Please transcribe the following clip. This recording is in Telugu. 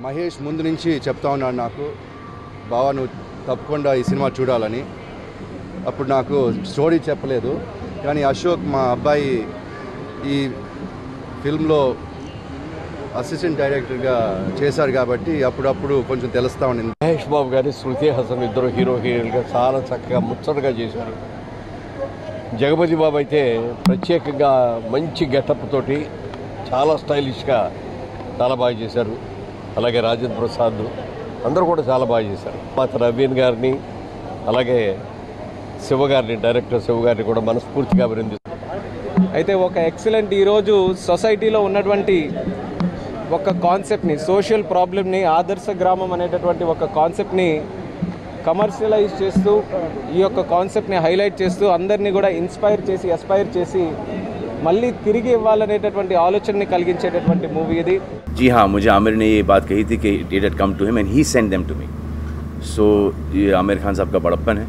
మహేష్ ముందు నుంచి చెప్తా ఉన్నాడు నాకు, బావా నువ్వు తప్పకుండా ఈ సినిమా చూడాలని. అప్పుడు నాకు స్టోరీ చెప్పలేదు, కానీ అశోక్ మా అబ్బాయి ఈ ఫిల్మ్లో అసిస్టెంట్ డైరెక్టర్గా చేశారు కాబట్టి అప్పుడప్పుడు కొంచెం తెలుస్తూ ఉండింది. మహేష్ బాబు గారి శృతి హాసన్ ఇద్దరు హీరో హీరోయిన్గా చాలా చక్కగా ముచ్చటగా చేశారు. జగపతి బాబు అయితే ప్రత్యేకంగా మంచి గెటప్ తోటి చాలా స్టైలిష్గా చాలా బాగా చేశారు. అలాగే రాజేంద్ర ప్రసాద్ అందరూ కూడా చాలా బాగా చేశారు. పాత నవీన్ గారిని అలాగే శివ గారిని, డైరెక్టర్ శివ గారిని కూడా మనస్ఫూర్తిగా అభినందిస్తారు. అయితే ఒక ఎక్సలెంట్ ఈరోజు సొసైటీలో ఉన్నటువంటి ఒక కాన్సెప్ట్ని, సోషల్ ప్రాబ్లమ్ని, ఆదర్శ గ్రామం అనేటటువంటి ఒక కాన్సెప్ట్ని కమర్షియలైజ్ చేస్తూ, ఈ యొక్క కాన్సెప్ట్ని హైలైట్ చేస్తూ అందరినీ కూడా ఇన్స్పైర్ చేసి, ఎస్పైర్ చేసి మళ్ళీ తిరిగి ఇవ్వాలనేటటువంటి ఆలోచనని కలిగించేటటువంటి మూవీ ఇది. जी हाँ, मुझे आमिर ने ये बात कही थी कि it had come to him and he send them to me. So ये आमिर खान साहब का बड़प्पन है.